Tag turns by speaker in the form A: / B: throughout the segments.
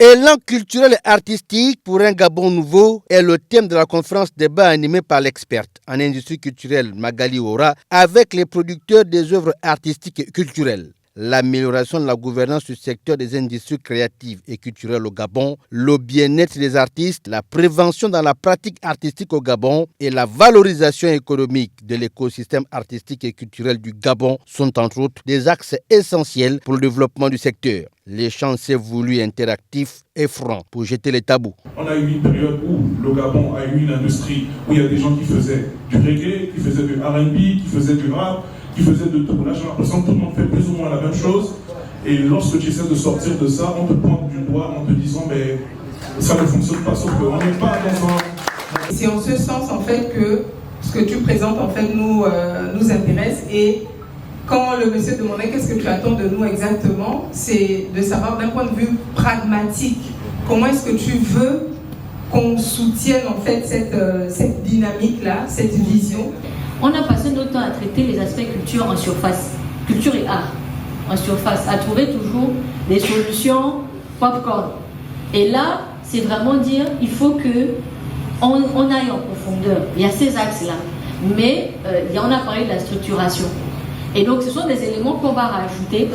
A: Élan culturel et artistique pour un Gabon nouveau est le thème de la conférence débat animée par l'experte en industrie culturelle Magali Ora avec les producteurs des œuvres artistiques et culturelles. L'amélioration de la gouvernance du secteur des industries créatives et culturelles au Gabon, le bien-être des artistes, la prévention dans la pratique artistique au Gabon et la valorisation économique de l'écosystème artistique et culturel du Gabon sont entre autres des axes essentiels pour le développement du secteur. L'échange s'est voulu interactif et franc pour jeter les tabous.
B: On a eu une période où le Gabon a eu une industrie où il y a des gens qui faisaient du reggae, qui faisaient du R&B, qui faisaient du rap, qui faisaient de tout. Là, j'ai l'impression que tout le monde fait plus ou moins la même chose. Et lorsque tu essaies de sortir de ça, on te pointe du doigt en te disant mais ça ne fonctionne pas, sauf qu'on n'est pas dans un...
C: C'est en ce sens en fait que ce que tu présentes en fait nous intéresse. Et quand le monsieur demandait qu'est-ce que tu attends de nous exactement, c'est de savoir d'un point de vue pragmatique, comment est-ce que tu veux qu'on soutienne en fait cette dynamique-là, cette vision.
D: On a passé notre temps à traiter les aspects culture en surface, culture et art en surface, à trouver toujours des solutions popcorn. Et là, c'est vraiment dire, il faut qu'on aille en profondeur. Il y a ces axes-là, mais on a parlé de la structuration. Et donc, ce sont des éléments qu'on va rajouter,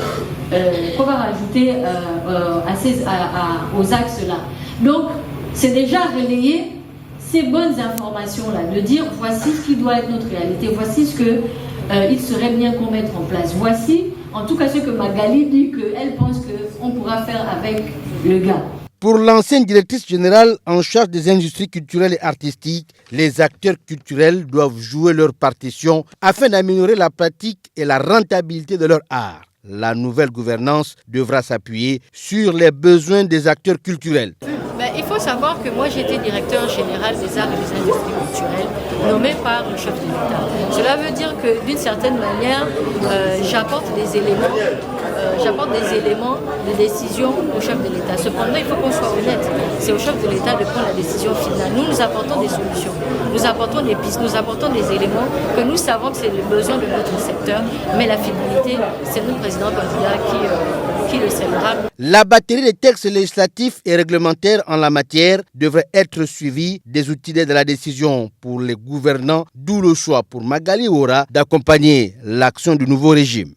D: aux axes-là. Donc, c'est déjà relayer ces bonnes informations-là, de dire voici ce qui doit être notre réalité, voici ce qu'il serait bien qu'on mette en place. Voici, en tout cas, ce que Magali dit qu'elle pense qu'on pourra faire avec le gars.
A: Pour l'ancienne directrice générale en charge des industries culturelles et artistiques, les acteurs culturels doivent jouer leur partition afin d'améliorer la pratique et la rentabilité de leur art. La nouvelle gouvernance devra s'appuyer sur les besoins des acteurs culturels.
D: Il faut savoir que moi j'étais directeur général des arts et des industries culturelles nommé par le chef de l'État. Cela veut dire que d'une certaine manière, j'apporte des éléments de décision au chef de l'État. Cependant, il faut qu'on soit honnête. C'est au chef de l'État de prendre la décision finale. Nous apportons des solutions, nous apportons des pistes, nous apportons des éléments que nous savons que c'est le besoin de notre secteur, mais la finalité, c'est notre président candidat qui le scellera.
A: La batterie des textes législatifs et réglementaires en la matière devrait être suivie des outils d'aide à la décision pour les gouvernants, d'où le choix pour Magali Ora d'accompagner l'action du nouveau régime.